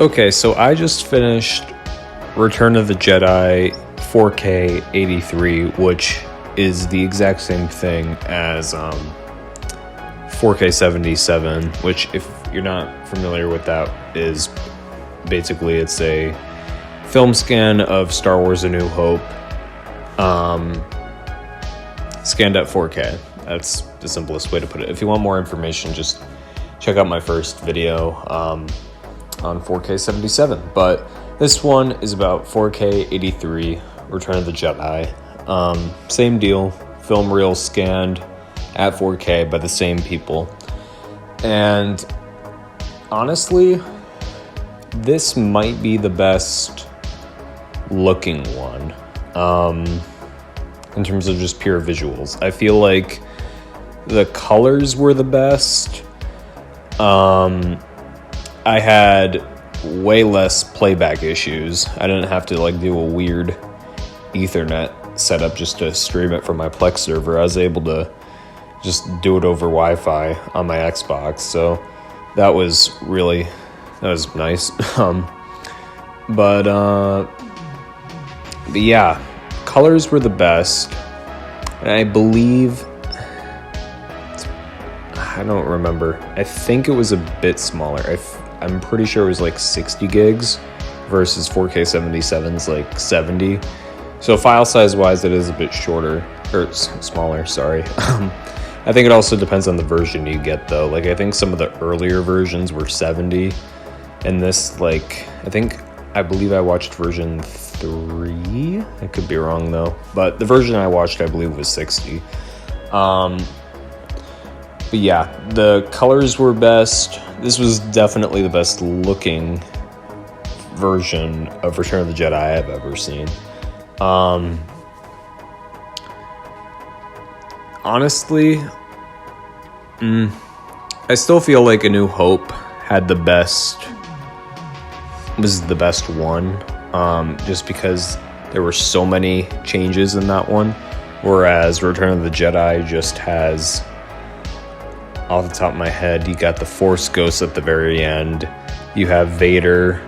Okay, so I just finished Return of the Jedi 4K 83, which is the exact same thing as 4K 77, which, if you're not familiar with that, is basically it's a film scan of Star Wars A New Hope, scanned at 4K. That's the simplest way to put it. If you want more information, just check out my first video on 4K 77. But this one is about 4K 83, Return of the Jedi. Same deal, film reel scanned at 4K by the same people. And honestly, this might be the best looking one in terms of just pure visuals. I feel like the colors were the best. I had way less playback issues. I didn't have to do a weird Ethernet setup just to stream it from my Plex server. I was able to just do it over Wi-Fi on my Xbox, so that was nice. But yeah, colors were the best, and I believe, I don't remember, I think it was a bit smaller. I'm pretty sure it was 60 gigs versus 4K 77's 70. So file size wise, it is a bit shorter, or smaller, sorry. I think it also depends on the version you get, though. I think some of the earlier versions were 70, and this, I believe I watched version 3. I could be wrong, though. But the version I watched, I believe, was 60. But yeah, the colors were best. This was definitely the best looking version of Return of the Jedi I've ever seen. Honestly, I still feel like A New Hope was the best one, just because there were so many changes in that one, whereas Return of the Jedi just has, off the top of my head, you got the Force Ghost at the very end, you have Vader,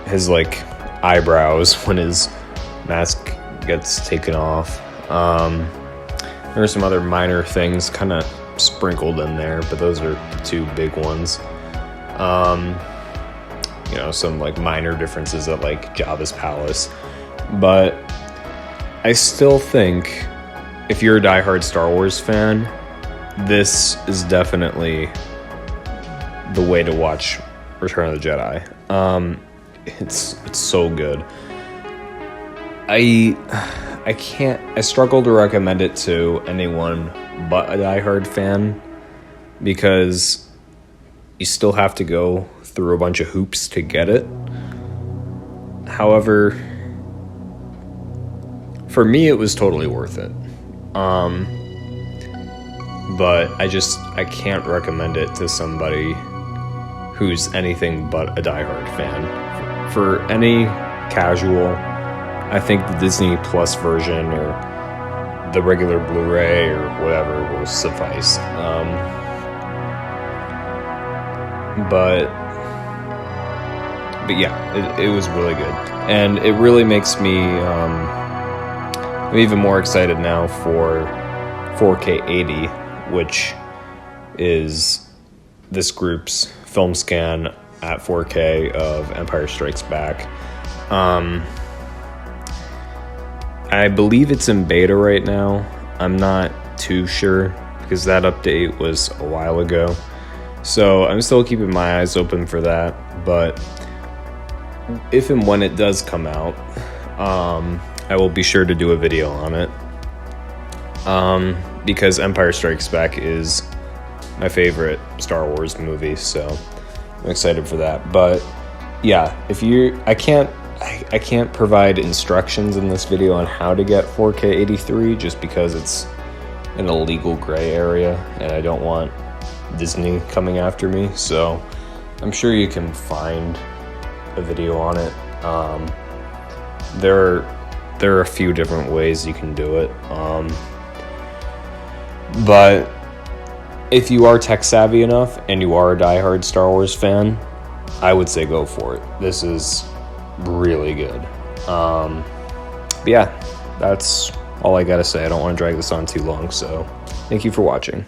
his eyebrows when his mask gets taken off. There are some other minor things kind of sprinkled in there, but those are the two big ones. Some minor differences at Jabba's palace. But I still think, if you're a diehard Star Wars fan, this is definitely the way to watch Return of the Jedi. It's so good. I struggle to recommend it to anyone but a diehard fan, because you still have to go through a bunch of hoops to get it. However, for me, it was totally worth it. But I can't recommend it to somebody who's anything but a diehard fan. For any casual, I think the Disney Plus version or the regular Blu-ray or whatever will suffice. But yeah, it was really good, and it really makes me I'm even more excited now for 4K 80, which is this group's film scan at 4K of Empire Strikes Back. I believe it's in beta right now. I'm not too sure, because that update was a while ago. So I'm still keeping my eyes open for that. But if and when it does come out, I will be sure to do a video on it. Because Empire Strikes Back is my favorite Star Wars movie, so I'm excited for that. But yeah, I can't provide instructions in this video on how to get 4K 83, just because it's an illegal gray area and I don't want Disney coming after me. So I'm sure you can find a video on it. There are a few different ways you can do it. But if you are tech savvy enough and you are a diehard Star Wars fan, I would say go for it. This is really good. But yeah, that's all I gotta say. I don't want to drag this on too long, so thank you for watching.